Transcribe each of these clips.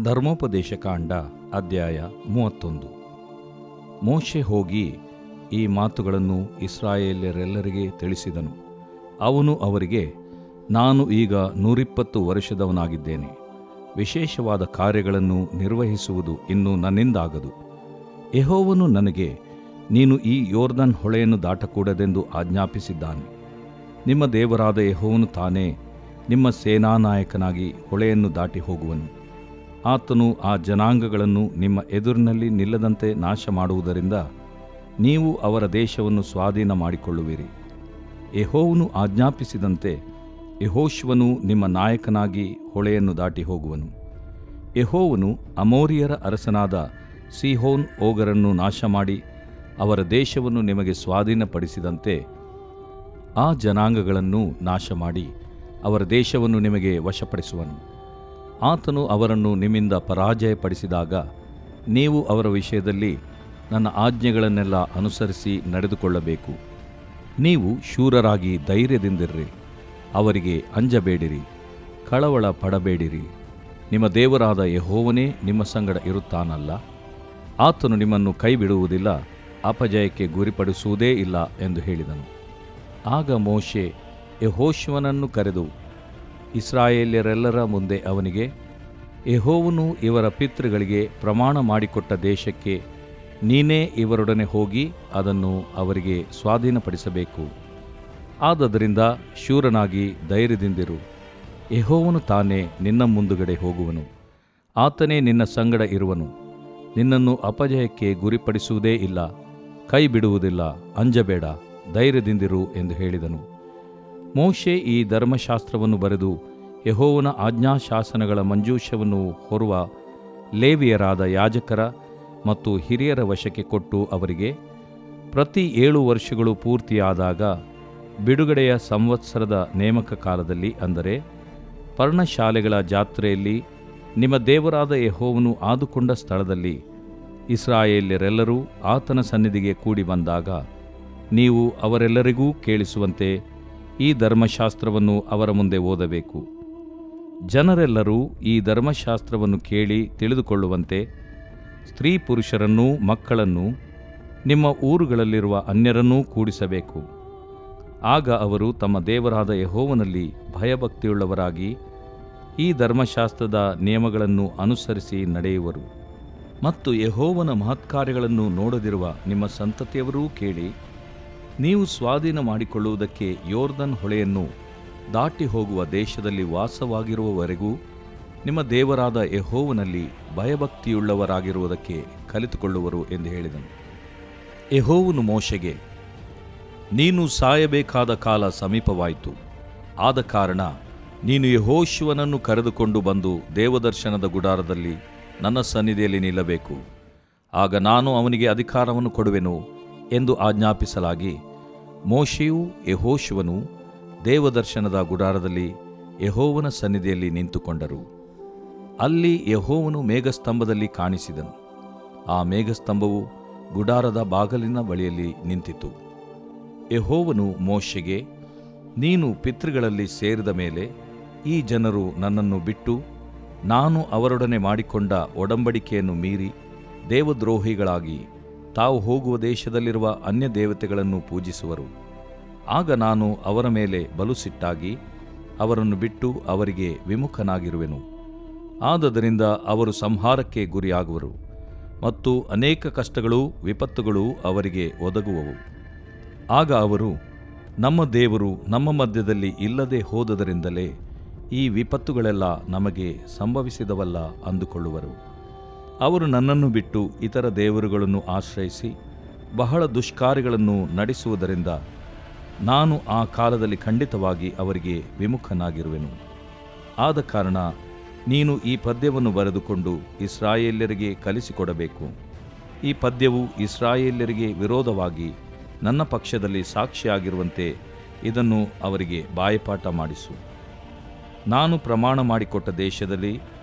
ಧರ್ಮೋಪದೇಶಕಾಂಡ ಅಧ್ಯಾಯ 31. ಮೋಶೆ ಹೋಗಿ ಈ ಮಾತುಗಳನ್ನು ಇಸ್ರಾಯೇಲ್ಯರೆಲ್ಲರಿಗೆ ತಿಳಿಸಿದನು. ಅವನು ಅವರಿಗೆ, ನಾನು ಈಗ 120 ವರ್ಷದವನಾಗಿದ್ದೇನೆ. ವಿಶೇಷವಾದ ಕಾರ್ಯಗಳನ್ನು ನಿರ್ವಹಿಸುವುದು ಇನ್ನು ನನ್ನಿಂದಾಗದು. ಯೆಹೋವನು ನನಗೆ, ನೀನು ಈ ಯೋರ್ದನ್ ಹೊಳೆಯನ್ನು ದಾಟಕೂಡದೆಂದು ಆಜ್ಞಾಪಿಸಿದ್ದಾನೆ. ನಿಮ್ಮ ದೇವರಾದ ಯೆಹೋವನು ತಾನೇ ನಿಮ್ಮ ಸೇನಾನಾಯಕನಾಗಿ ಹೊಳೆಯನ್ನು ದಾಟಿ ಹೋಗುವನು. ಆತನು ಆ ಜನಾಂಗಗಳನ್ನು ನಿಮ್ಮ ಎದುರಿನಲ್ಲಿ ನಿಲ್ಲದಂತೆ ನಾಶ ಮಾಡುವುದರಿಂದ ನೀವು ಅವರ ದೇಶವನ್ನು ಸ್ವಾಧೀನ ಮಾಡಿಕೊಳ್ಳುವಿರಿ. ಯೆಹೋವನು ಆಜ್ಞಾಪಿಸಿದಂತೆ ಯೆಹೋಶುವನು ನಿಮ್ಮ ನಾಯಕನಾಗಿ ಹೊಳೆಯನ್ನು ದಾಟಿ ಹೋಗುವನು. ಯೆಹೋವನು ಅಮೋರಿಯರ ಅರಸನಾದ ಸೀಹೋನ್ ಓಗರನ್ನು ನಾಶಮಾಡಿ ಅವರ ದೇಶವನ್ನು ನಿಮಗೆ ಸ್ವಾಧೀನಪಡಿಸಿದಂತೆ ಆ ಜನಾಂಗಗಳನ್ನು ನಾಶಮಾಡಿ ಅವರ ದೇಶವನ್ನು ನಿಮಗೆ ವಶಪಡಿಸುವನು. ಆತನು ಅವರನ್ನು ನಿಮ್ಮಿಂದ ಪರಾಜಯಪಡಿಸಿದಾಗ ನೀವು ಅವರ ವಿಷಯದಲ್ಲಿ ನನ್ನ ಆಜ್ಞೆಗಳನ್ನೆಲ್ಲ ಅನುಸರಿಸಿ ನಡೆದುಕೊಳ್ಳಬೇಕು. ನೀವು ಶೂರರಾಗಿ ಧೈರ್ಯದಿಂದಿರ್ರಿ. ಅವರಿಗೆ ಅಂಜಬೇಡಿರಿ, ಕಳವಳ ಪಡಬೇಡಿರಿ. ನಿಮ್ಮ ದೇವರಾದ ಯೆಹೋವನೇ ನಿಮ್ಮ ಸಂಗಡ ಇರುತ್ತಾನಲ್ಲ. ಆತನು ನಿಮ್ಮನ್ನು ಕೈಬಿಡುವುದಿಲ್ಲ, ಅಪಜಯಕ್ಕೆ ಗುರಿಪಡಿಸುವುದೇ ಇಲ್ಲ ಎಂದು ಹೇಳಿದನು. ಆಗ ಮೋಶೆ ಯೆಹೋಶುವನನ್ನು ಕರೆದು ಇಸ್ರಾಯೇಲ್ಯರೆಲ್ಲರ ಮುಂದೆ ಅವನಿಗೆ, ಯೆಹೋವನು ಇವರ ಪಿತೃಗಳಿಗೆ ಪ್ರಮಾಣ ಮಾಡಿಕೊಟ್ಟ ದೇಶಕ್ಕೆ ನೀನೇ ಇವರೊಡನೆ ಹೋಗಿ ಅದನ್ನು ಅವರಿಗೆ ಸ್ವಾಧೀನಪಡಿಸಬೇಕು. ಆದದರಿಂದ ಶೂರನಾಗಿ ಧೈರ್ಯದಿಂದಿರು. ಯೆಹೋವನು ತಾನೇ ನಿನ್ನ ಮುಂದುಗಡೆ ಹೋಗುವನು. ಆತನೇ ನಿನ್ನ ಸಂಗಡ ಇರುವನು. ನಿನ್ನನ್ನು ಅಪಜಯಕ್ಕೆ ಗುರಿಪಡಿಸುವುದೇ ಇಲ್ಲ, ಕೈ ಬಿಡುವುದಿಲ್ಲ. ಅಂಜಬೇಡ, ಧೈರ್ಯದಿಂದಿರು ಎಂದು ಹೇಳಿದನು. ಮೋಶೆ ಈ ಧರ್ಮಶಾಸ್ತ್ರವನ್ನು ಬರೆದು ಯೆಹೋವನ ಆಜ್ಞಾಶಾಸನಗಳ ಮಂಜೂಷವನ್ನು ಹೊರುವ ಲೇವಿಯರಾದ ಯಾಜಕರ ಮತ್ತು ಹಿರಿಯರ ವಶಕ್ಕೆ ಕೊಟ್ಟು ಅವರಿಗೆ, ಪ್ರತಿ 7 ವರ್ಷಗಳು ಪೂರ್ತಿಯಾದಾಗ ಬಿಡುಗಡೆಯ ಸಂವತ್ಸರದ ನೇಮಕ ಕಾಲದಲ್ಲಿ, ಅಂದರೆ ಪರ್ಣಶಾಲೆಗಳ ಜಾತ್ರೆಯಲ್ಲಿ, ನಿಮ್ಮ ದೇವರಾದ ಯೆಹೋವನು ಆದುಕೊಂಡ ಸ್ಥಳದಲ್ಲಿ ಇಸ್ರಾಯೇಲ್ಯರೆಲ್ಲರೂ ಆತನ ಸನ್ನಿಧಿಗೆ ಕೂಡಿ ಬಂದಾಗ ನೀವು ಅವರೆಲ್ಲರಿಗೂ ಕೇಳಿಸುವಂತೆ ಈ ಧರ್ಮಶಾಸ್ತ್ರವನ್ನು ಅವರ ಮುಂದೆ ಓದಬೇಕು. ಜನರೆಲ್ಲರೂ ಈ ಧರ್ಮಶಾಸ್ತ್ರವನ್ನು ಕೇಳಿ ತಿಳಿದುಕೊಳ್ಳುವಂತೆ ಸ್ತ್ರೀ ಪುರುಷರನ್ನೂ ಮಕ್ಕಳನ್ನೂ ನಿಮ್ಮ ಊರುಗಳಲ್ಲಿರುವ ಅನ್ಯರನ್ನೂ ಕೂಡಿಸಬೇಕು. ಆಗ ಅವರು ತಮ್ಮ ದೇವರಾದ ಯೆಹೋವನಲ್ಲಿ ಭಯಭಕ್ತಿಯುಳ್ಳವರಾಗಿ ಈ ಧರ್ಮಶಾಸ್ತ್ರದ ನಿಯಮಗಳನ್ನು ಅನುಸರಿಸಿ ನಡೆಯುವರು. ಮತ್ತು ಯೆಹೋವನ ಮಹತ್ಕಾರ್ಯಗಳನ್ನು ನೋಡದಿರುವ ನಿಮ್ಮ ಸಂತತಿಯವರೂ ಕೇಳಿ ನೀವು ಸ್ವಾಧೀನ ಮಾಡಿಕೊಳ್ಳುವುದಕ್ಕೆ ಯೋರ್ದನ್ ಹೊಳೆಯನ್ನು ದಾಟಿ ಹೋಗುವ ದೇಶದಲ್ಲಿ ವಾಸವಾಗಿರುವವರೆಗೂ ನಿಮ್ಮ ದೇವರಾದ ಯೆಹೋವನಲ್ಲಿ ಭಯಭಕ್ತಿಯುಳ್ಳವರಾಗಿರುವುದಕ್ಕೆ ಕಲಿತುಕೊಳ್ಳುವರು ಎಂದು ಹೇಳಿದನು. ಯೆಹೋವನು ಮೋಶೆಗೆ, ನೀನು ಸಾಯಬೇಕಾದ ಕಾಲ ಸಮೀಪವಾಯಿತು. ಆದ ಕಾರಣ ನೀನು ಯೆಹೋಶುವನನ್ನು ಕರೆದುಕೊಂಡು ಬಂದು ದೇವದರ್ಶನದ ಗುಡಾರದಲ್ಲಿ ನನ್ನ ಸನ್ನಿಧಿಯಲ್ಲಿ ನಿಲ್ಲಬೇಕು. ಆಗ ನಾನು ಅವನಿಗೆ ಅಧಿಕಾರವನ್ನು ಕೊಡುವೆನು ಎಂದು ಆಜ್ಞಾಪಿಸಲಾಗಿ ಮೋಶೆಯೂ ಯೆಹೋಶುವನೂ ದೇವದರ್ಶನದ ಗುಡಾರದಲ್ಲಿ ಯೆಹೋವನ ಸನ್ನಿಧಿಯಲ್ಲಿ ನಿಂತುಕೊಂಡರು. ಅಲ್ಲಿ ಯೆಹೋವನು ಮೇಘಸ್ತಂಭದಲ್ಲಿ ಕಾಣಿಸಿದನು. ಆ ಮೇಘಸ್ತಂಭವು ಗುಡಾರದ ಬಾಗಿಲಿನ ಬಳಿಯಲ್ಲಿ ನಿಂತಿತು. ಯೆಹೋವನು ಮೋಶೆಗೆ, ನೀನು ಪಿತೃಗಳಲ್ಲಿ ಸೇರಿದ ಮೇಲೆ ಈ ಜನರು ನನ್ನನ್ನು ಬಿಟ್ಟು ನಾನು ಅವರೊಡನೆ ಮಾಡಿಕೊಂಡ ಒಡಂಬಡಿಕೆಯನ್ನು ಮೀರಿ ದೇವದ್ರೋಹಿಗಳಾಗಿ ತಾವು ಹೋಗುವ ದೇಶದಲ್ಲಿರುವ ಅನ್ಯ ದೇವತೆಗಳನ್ನು ಪೂಜಿಸುವರು. ಆಗ ನಾನು ಅವರ ಮೇಲೆ ಬಲು ಸಿಟ್ಟಾಗಿ ಅವರನ್ನು ಬಿಟ್ಟು ಅವರಿಗೆ ವಿಮುಖನಾಗಿರುವೆನು. ಆದದರಿಂದ ಅವರು ಸಂಹಾರಕ್ಕೆ ಗುರಿಯಾಗುವರು ಮತ್ತು ಅನೇಕ ಕಷ್ಟಗಳೂ ವಿಪತ್ತುಗಳೂ ಅವರಿಗೆ ಒದಗುವವು. ಆಗ ಅವರು, ನಮ್ಮ ದೇವರು ನಮ್ಮ ಮಧ್ಯದಲ್ಲಿ ಇಲ್ಲದೆ ಹೋದದರಿಂದಲೇ ಈ ವಿಪತ್ತುಗಳೆಲ್ಲ ನಮಗೆ ಸಂಭವಿಸಿದವಲ್ಲ ಅಂದುಕೊಳ್ಳುವರು. ಅವರು ನನ್ನನ್ನು ಬಿಟ್ಟು ಇತರ ದೇವರುಗಳನ್ನು ಆಶ್ರಯಿಸಿ ಬಹಳ ದುಷ್ಕಾರ್ಯಗಳನ್ನು ನಡೆಸುವುದರಿಂದ ನಾನು ಆ ಕಾಲದಲ್ಲಿ ಖಂಡಿತವಾಗಿ ಅವರಿಗೆ ವಿಮುಖನಾಗಿರುವೆನು. ಆದ ಕಾರಣ ನೀನು ಈ ಪದ್ಯವನ್ನು ಬರೆದುಕೊಂಡು ಇಸ್ರಾಯೇಲ್ಯರಿಗೆ ಕಲಿಸಿಕೊಡಬೇಕು. ಈ ಪದ್ಯವು ಇಸ್ರಾಯೇಲ್ಯರಿಗೆ ವಿರೋಧವಾಗಿ ನನ್ನ ಪಕ್ಷದಲ್ಲಿ ಸಾಕ್ಷಿಯಾಗಿರುವಂತೆ ಇದನ್ನು ಅವರಿಗೆ ಬಾಯಪಾಠ ಮಾಡಿಸು. ನಾನು ಪ್ರಮಾಣ ಮಾಡಿಕೊಟ್ಟ ದೇಶದಲ್ಲಿ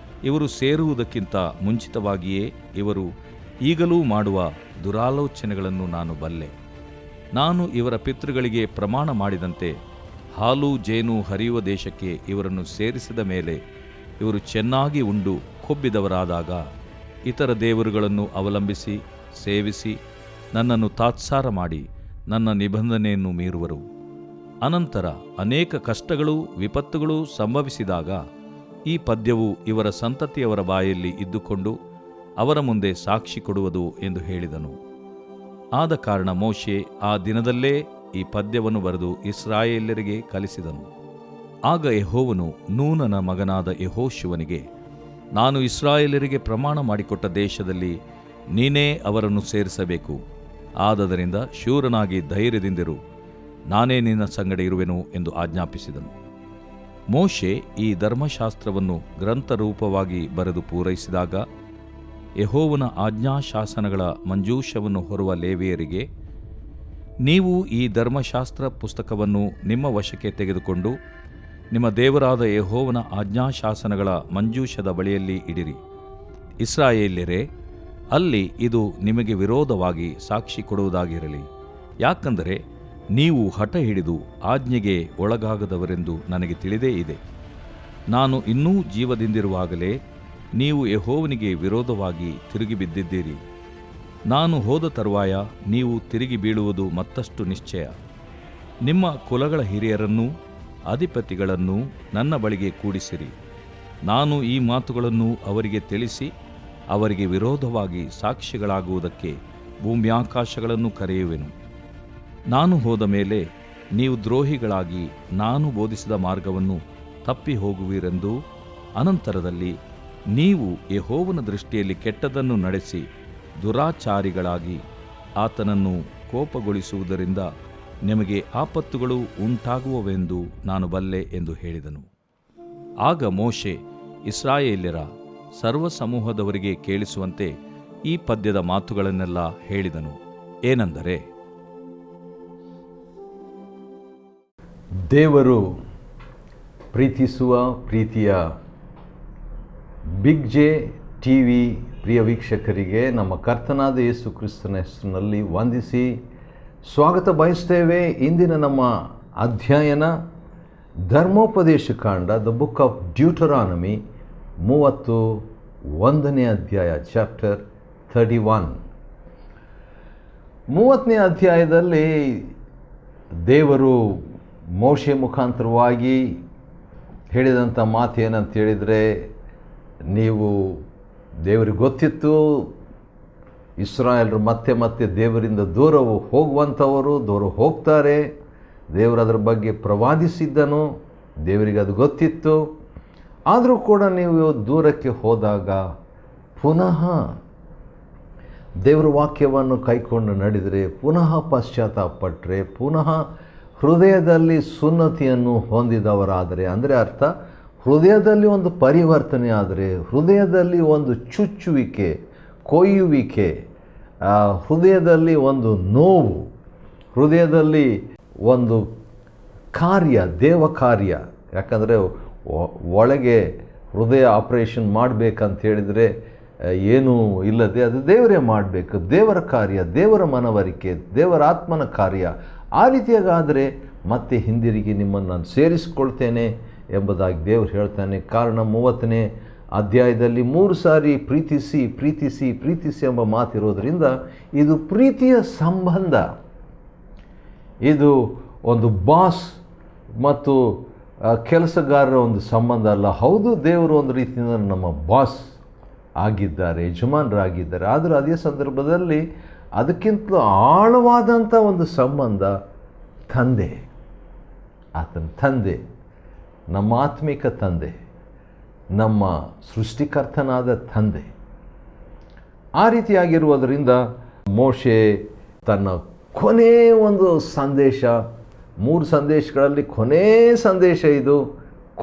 ಇವರು ಸೇರುವುದಕ್ಕಿಂತ ಮುಂಚಿತವಾಗಿಯೇ ಇವರು ಈಗಲೂ ಮಾಡುವ ದುರಾಲೋಚನೆಗಳನ್ನು ನಾನು ಬಲ್ಲೆ. ನಾನು ಇವರ ಪಿತೃಗಳಿಗೆ ಪ್ರಮಾಣ ಮಾಡಿದಂತೆ ಹಾಲು ಜೇನು ಹರಿಯುವ ದೇಶಕ್ಕೆ ಇವರನ್ನು ಸೇರಿಸಿದ ಮೇಲೆ ಇವರು ಚೆನ್ನಾಗಿ ಉಂಡು ಕೊಬ್ಬಿದವರಾದಾಗ ಇತರ ದೇವರುಗಳನ್ನು ಅವಲಂಬಿಸಿ ಸೇವಿಸಿ ನನ್ನನ್ನು ತಾತ್ಸಾರ ಮಾಡಿ ನನ್ನ ನಿಬಂಧನೆಯನ್ನು ಮೀರುವರು. ಅನಂತರ ಅನೇಕ ಕಷ್ಟಗಳು ವಿಪತ್ತುಗಳು ಸಂಭವಿಸಿದಾಗ ಈ ಪದ್ಯವು ಇವರ ಸಂತತಿಯವರ ಬಾಯಲ್ಲಿ ಇದ್ದುಕೊಂಡು ಅವರ ಮುಂದೆ ಸಾಕ್ಷಿ ಕೊಡುವುದು ಎಂದು ಹೇಳಿದನು. ಆದ ಕಾರಣ ಮೋಶೆ ಆ ದಿನದಲ್ಲೇ ಈ ಪದ್ಯವನ್ನು ಬರೆದು ಇಸ್ರಾಯೇಲ್ಯರಿಗೆ ಕಲಿಸಿದನು. ಆಗ ಯೆಹೋವನು ನೂನನ ಮಗನಾದ ಯೆಹೋಶುವನಿಗೆ, ನಾನು ಇಸ್ರಾಯೇಲ್ಯರಿಗೆ ಪ್ರಮಾಣ ಮಾಡಿಕೊಟ್ಟ ದೇಶದಲ್ಲಿ ನೀನೇ ಅವರನ್ನು ಸೇರಿಸಬೇಕು. ಆದದರಿಂದ ಶೂರನಾಗಿ ಧೈರ್ಯದಿಂದಿರು, ನಾನೇ ನಿನ್ನ ಸಂಗಡ ಇರುವೆನು ಎಂದು ಆಜ್ಞಾಪಿಸಿದನು. ಮೋಶೆ ಈ ಧರ್ಮಶಾಸ್ತ್ರವನ್ನು ಗ್ರಂಥರೂಪವಾಗಿ ಬರೆದು ಪೂರೈಸಿದಾಗ ಯೆಹೋವನ ಆಜ್ಞಾಶಾಸನಗಳ ಮಂಜೂಷವನ್ನು ಹೊರುವ ಲೇವಿಯರಿಗೆ, ನೀವು ಈ ಧರ್ಮಶಾಸ್ತ್ರ ಪುಸ್ತಕವನ್ನು ನಿಮ್ಮ ವಶಕ್ಕೆ ತೆಗೆದುಕೊಂಡು ನಿಮ್ಮ ದೇವರಾದ ಯೆಹೋವನ ಆಜ್ಞಾಶಾಸನಗಳ ಮಂಜೂಷದ ಬಳಿಯಲ್ಲಿ ಇಡಿರಿ. ಇಸ್ರಾಯೇಲ್ಯರೇ, ಅಲ್ಲಿ ಇದು ನಿಮಗೆ ವಿರೋಧವಾಗಿ ಸಾಕ್ಷಿ ಕೊಡುವುದಾಗಿರಲಿ. ಯಾಕಂದರೆ ನೀವು ಹಠ ಹಿಡಿದು ಆಜ್ಞೆಗೆ ಒಳಗಾಗದವರೆಂದು ನನಗೆ ತಿಳಿದೇ ಇದೆ. ನಾನು ಇನ್ನೂ ಜೀವದಿಂದಿರುವಾಗಲೇ ನೀವು ಯೆಹೋವನಿಗೆ ವಿರೋಧವಾಗಿ ತಿರುಗಿ ಬಿದ್ದಿದ್ದೀರಿ. ನಾನು ಹೋದ ತರುವಾಯ ನೀವು ತಿರುಗಿ ಬೀಳುವುದು ಮತ್ತಷ್ಟು ನಿಶ್ಚಯ. ನಿಮ್ಮ ಕುಲಗಳ ಹಿರಿಯರನ್ನೂ ಅಧಿಪತಿಗಳನ್ನೂ ನನ್ನ ಬಳಿಗೆ ಕೂಡಿಸಿರಿ. ನಾನು ಈ ಮಾತುಗಳನ್ನು ಅವರಿಗೆ ತಿಳಿಸಿ ಅವರಿಗೆ ವಿರೋಧವಾಗಿ ಸಾಕ್ಷಿಗಳಾಗುವುದಕ್ಕೆ ಭೂಮ್ಯಾಕಾಶಗಳನ್ನು ಕರೆಯುವೆನು. ನಾನು ಹೋದ ಮೇಲೆ ನೀವು ದ್ರೋಹಿಗಳಾಗಿ ನಾನು ಬೋಧಿಸಿದ ಮಾರ್ಗವನ್ನು ತಪ್ಪಿ ಹೋಗುವಿರೆಂದೂ, ಅನಂತರದಲ್ಲಿ ನೀವು ಯೆಹೋವನ ದೃಷ್ಟಿಯಲ್ಲಿ ಕೆಟ್ಟದ್ದನ್ನು ನಡೆಸಿ ದುರಾಚಾರಿಗಳಾಗಿ ಆತನನ್ನು ಕೋಪಗೊಳಿಸುವುದರಿಂದ ನಿಮಗೆ ಆಪತ್ತುಗಳು ಉಂಟಾಗುವವೆಂದು ನಾನು ಬಲ್ಲೆ ಎಂದು ಹೇಳಿದನು. ಆಗ ಮೋಶೆ ಇಸ್ರಾಯೇಲ್ಯರ ಸರ್ವಸಮೂಹದವರಿಗೆ ಕೇಳಿಸುವಂತೆ ಈ ಪದ್ಯದ ಮಾತುಗಳನ್ನೆಲ್ಲ ಹೇಳಿದನು. ಏನೆಂದರೆ, ದೇವರು ಪ್ರೀತಿಸುವ ಪ್ರೀತಿಯ ಬಿಗ್ ಜೆ ಟಿವಿ ಪ್ರಿಯ ವೀಕ್ಷಕರಿಗೆ ನಮ್ಮ ಕರ್ತನಾದ ಯೇಸು ಕ್ರಿಸ್ತನ ಹೆಸರಿನಲ್ಲಿ ವಂದಿಸಿ ಸ್ವಾಗತ ಬಯಸ್ತೇವೆ. ಇಂದಿನ ನಮ್ಮ ಅಧ್ಯಯನ ಧರ್ಮೋಪದೇಶ ಕಾಂಡ, ದ ಬುಕ್ ಆಫ್ ಡ್ಯೂಟರಾನಮಿ 31ನೇ ಅಧ್ಯಾಯ, ಚಾಪ್ಟರ್ 31. 30ನೇ ಅಧ್ಯಾಯದಲ್ಲಿ ದೇವರು ಮೋಶೆ ಮುಖಾಂತರವಾಗಿ ಹೇಳಿದಂಥ ಮಾತು ಏನಂತ ಹೇಳಿದರೆ, ನೀವು ದೇವರಿಗೆ ಗೊತ್ತಿತ್ತು ಇಸ್ರಾಯೇಲರು ಮತ್ತೆ ಮತ್ತೆ ದೇವರಿಂದ ದೂರ ಹೋಗುವಂಥವರು, ದೂರ ಹೋಗ್ತಾರೆ. ದೇವರು ಅದರ ಬಗ್ಗೆ ಪ್ರವಾದಿಸಿದ್ದನು, ದೇವರಿಗೆ ಅದು ಗೊತ್ತಿತ್ತು. ಆದರೂ ಕೂಡ ನೀವು ದೂರಕ್ಕೆ ಹೋದಾಗ ಪುನಃ ದೇವರ ವಾಕ್ಯವನ್ನು ಕೈಕೊಂಡು ನಡೆದರೆ, ಪುನಃ ಪಶ್ಚಾತ್ತಾಪಟ್ಟರೆ, ಪುನಃ ಹೃದಯದಲ್ಲಿ ಸುನ್ನತಿಯನ್ನು ಹೊಂದಿದವರಾದರೆ, ಅಂದರೆ ಅರ್ಥ ಹೃದಯದಲ್ಲಿ ಒಂದು ಪರಿವರ್ತನೆ ಆದರೆ, ಹೃದಯದಲ್ಲಿ ಒಂದು ಚುಚ್ಚುವಿಕೆ, ಕೊಯ್ಯುವಿಕೆ, ಹೃದಯದಲ್ಲಿ ಒಂದು ನೋವು, ಹೃದಯದಲ್ಲಿ ಒಂದು ಕಾರ್ಯ, ದೇವ ಕಾರ್ಯ. ಯಾಕಂದರೆ ಒಳಗೆ ಹೃದಯ ಆಪರೇಷನ್ ಮಾಡಬೇಕಂತ ಹೇಳಿದರೆ ಏನೂ ಇಲ್ಲದೆ ಅದು ದೇವರೇ ಮಾಡಬೇಕು. ದೇವರ ಕಾರ್ಯ, ದೇವರ ಮನವರಿಕೆ, ದೇವರ ಆತ್ಮನ ಕಾರ್ಯ. ಆ ರೀತಿಯಾಗಾದರೆ ಮತ್ತೆ ಹಿಂದಿರುಗಿ ನಿಮ್ಮನ್ನು ನಾನು ಸೇರಿಸಿಕೊಳ್ತೇನೆ ಎಂಬುದಾಗಿ ದೇವರು ಹೇಳ್ತಾನೆ. ಕಾರಣ 30ನೇ ಅಧ್ಯಾಯದಲ್ಲಿ 3 ಸಾರಿ ಪ್ರೀತಿಸಿ ಪ್ರೀತಿಸಿ ಪ್ರೀತಿಸಿ ಎಂಬ ಮಾತಿರೋದ್ರಿಂದ ಇದು ಪ್ರೀತಿಯ ಸಂಬಂಧ. ಇದು ಒಂದು ಬಾಸ್ ಮತ್ತು ಕೆಲಸಗಾರರ ಒಂದು ಸಂಬಂಧ ಅಲ್ಲ. ಹೌದು, ದೇವರು ಒಂದು ರೀತಿಯಿಂದ ನಮ್ಮ ಬಾಸ್ ಆಗಿದ್ದಾರೆ, ಯಜಮಾನರಾಗಿದ್ದಾರೆ. ಆದರೆ ಅದೇ ಸಂದರ್ಭದಲ್ಲಿ ಅದಕ್ಕಿಂತಲೂ ಆಳವಾದಂಥ ಒಂದು ಸಂಬಂಧ ತಂದೆ. ಆತನ ತಂದೆ, ನಮ್ಮ ಆತ್ಮಿಕ ತಂದೆ, ನಮ್ಮ ಸೃಷ್ಟಿಕರ್ತನಾದ ತಂದೆ. ಆ ರೀತಿಯಾಗಿರುವುದರಿಂದ ಮೋಶೆ ತನ್ನ ಕೊನೆ ಒಂದು ಸಂದೇಶ, 3 ಸಂದೇಶಗಳಲ್ಲಿ ಕೊನೆ ಸಂದೇಶ ಇದು,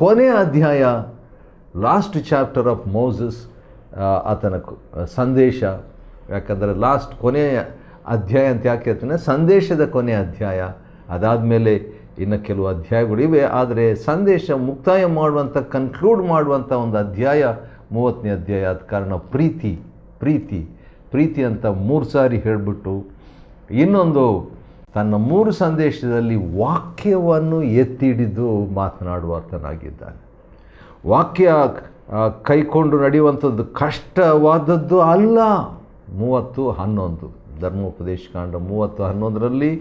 ಕೊನೆ ಅಧ್ಯಾಯ, ಲಾಸ್ಟ್ ಚಾಪ್ಟರ್ ಆಫ್ ಮೋಸಸ್, ಆತನ ಸಂದೇಶ. ಯಾಕಂದರೆ ಲಾಸ್ಟ್ ಕೊನೆಯ ಅಧ್ಯಾಯ ಅಂತ ಯಾಕೆ ಹೇಳ್ತಾನೆ, ಸಂದೇಶದ ಕೊನೆಯ ಅಧ್ಯಾಯ. ಅದಾದಮೇಲೆ ಇನ್ನು ಕೆಲವು ಅಧ್ಯಾಯಗಳಿವೆ, ಆದರೆ ಸಂದೇಶ ಮುಕ್ತಾಯ ಮಾಡುವಂಥ, ಕನ್ಕ್ಲೂಡ್ ಮಾಡುವಂಥ ಒಂದು ಅಧ್ಯಾಯ 30ನೇ ಅಧ್ಯಾಯ. ಆದ ಕಾರಣ ಪ್ರೀತಿ ಪ್ರೀತಿ ಪ್ರೀತಿ ಅಂತ 3 ಸಾರಿ ಹೇಳಿಬಿಟ್ಟು ಇನ್ನೊಂದು ತನ್ನ 3 ಸಂದೇಶದಲ್ಲಿ ವಾಕ್ಯವನ್ನು ಎತ್ತಿಡಿದು ಮಾತನಾಡುವಾತನಾಗಿದ್ದಾನೆ. ವಾಕ್ಯ ಕೈಕೊಂಡು ನಡೆಯುವಂಥದ್ದು ಕಷ್ಟವಾದದ್ದು ಅಲ್ಲ. 30:11 ಧರ್ಮೋಪದೇಶಕಾಂಡ 30:11ರಲ್ಲಿ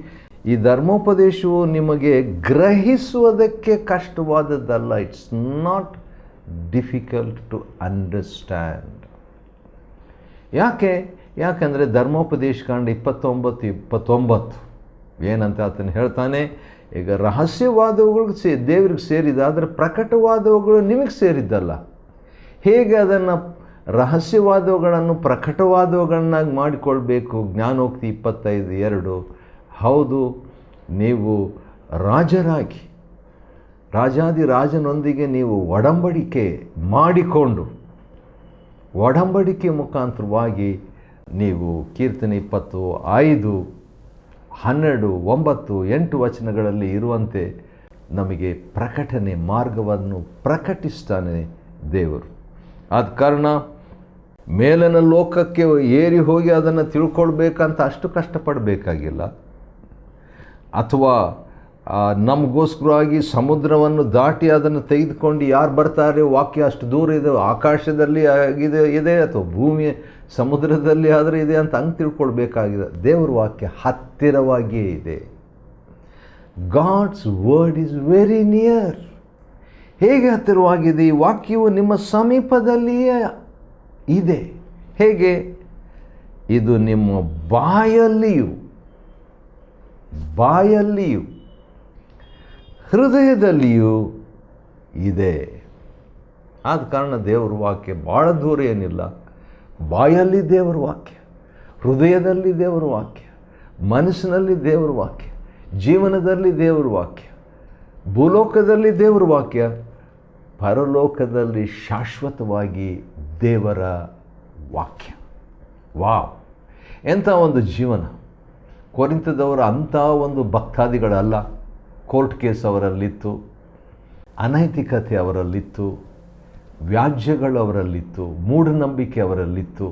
ಈ ಧರ್ಮೋಪದೇಶವು ನಿಮಗೆ ಗ್ರಹಿಸುವುದಕ್ಕೆ ಕಷ್ಟವಾದದ್ದಲ್ಲ. It's not difficult to understand. ಯಾಕೆಂದರೆ ಧರ್ಮೋಪದೇಶಕಾಂಡ 29:29 ಏನಂತ ಆತನು ಹೇಳ್ತಾನೆ, ಈಗ ರಹಸ್ಯವಾದವುಗಳು ದೇವರಿಗೆ ಸೇರಿದ, ಆದರೆ ಪ್ರಕಟವಾದವುಗಳು ನಿಮಗೆ ಸೇರಿದ್ದಲ್ಲ. ಹೇಗೆ ಅದನ್ನು ರಹಸ್ಯವಾದವುಗಳನ್ನು ಪ್ರಕಟವಾದವುಗಳನ್ನಾಗಿ ಮಾಡಿಕೊಳ್ಬೇಕು? ಜ್ಞಾನೋಕ್ತಿ 25:2. ಹೌದು, ನೀವು ರಾಜಾದಿ ರಾಜನೊಂದಿಗೆ ನೀವು ಒಡಂಬಡಿಕೆ ಮಾಡಿಕೊಂಡು, ಒಡಂಬಡಿಕೆ ಮುಖಾಂತರವಾಗಿ ನೀವು ಕೀರ್ತನೆ 25, 12, 9, 8 ವಚನಗಳಲ್ಲಿ ಇರುವಂತೆ ನಮಗೆ ಪ್ರಕಟಣೆ ಮಾರ್ಗವನ್ನು ಪ್ರಕಟಿಸ್ತಾನೆ ದೇವರು. ಆದ ಕಾರಣ ಮೇಲಿನ ಲೋಕಕ್ಕೆ ಏರಿ ಹೋಗಿ ಅದನ್ನು ತಿಳ್ಕೊಳ್ಬೇಕಂತ ಅಷ್ಟು ಕಷ್ಟಪಡಬೇಕಾಗಿಲ್ಲ. ಅಥವಾ ನಮಗೋಸ್ಕರವಾಗಿ ಸಮುದ್ರವನ್ನು ದಾಟಿ ಅದನ್ನು ತೆಗೆದುಕೊಂಡು ಯಾರು ಬರ್ತಾರೆ, ವಾಕ್ಯ ಅಷ್ಟು ದೂರ ಇದೆ, ಆಕಾಶದಲ್ಲಿ ಇದೆ ಅಥವಾ ಭೂಮಿ ಸಮುದ್ರದಲ್ಲಿ ಆದರೆ ಇದೆ ಅಂತ ಹಂಗೆ ತಿಳ್ಕೊಳ್ಬೇಕಾಗಿದೆ. ದೇವರ ವಾಕ್ಯ ಹತ್ತಿರವಾಗಿಯೇ ಇದೆ. God's word is very near. ಹೇಗೆ ಹತ್ತಿರವಾಗಿದೆ? ಈ ವಾಕ್ಯವು ನಿಮ್ಮ ಸಮೀಪದಲ್ಲಿಯೇ ಇದೆ. ಹೇಗೆ? ಇದು ನಿಮ್ಮ ಬಾಯಲ್ಲಿಯೂ ಹೃದಯದಲ್ಲಿಯೂ ಇದೆ. ಆದ ಕಾರಣ ದೇವರ ವಾಕ್ಯ ಭಾಳ ದೂರ ಏನಿಲ್ಲ. ಬಾಯಲ್ಲಿ ದೇವರ ವಾಕ್ಯ, ಹೃದಯದಲ್ಲಿ ದೇವರ ವಾಕ್ಯ, ಮನಸ್ಸಿನಲ್ಲಿ ದೇವರ ವಾಕ್ಯ, ಜೀವನದಲ್ಲಿ ದೇವರ ವಾಕ್ಯ, ಭೂಲೋಕದಲ್ಲಿ ದೇವರ ವಾಕ್ಯ, ಪರಲೋಕದಲ್ಲಿ ಶಾಶ್ವತವಾಗಿ ದೇವರ ವಾಕ್ಯ. ವಾವ್, ಎಂಥ ಒಂದು ಜೀವನ! ಕೊರಿಂಥದವರ ಅಂಥ ಒಂದು ಭಕ್ತಾದಿಗಳಲ್ಲ. ಕೋರ್ಟ್ ಕೇಸ್ ಅವರಲ್ಲಿತ್ತು, ಅನೈತಿಕತೆ ಅವರಲ್ಲಿತ್ತು, ವ್ಯಾಜ್ಯಗಳು ಅವರಲ್ಲಿತ್ತು, ಮೂಢನಂಬಿಕೆ ಅವರಲ್ಲಿತ್ತು,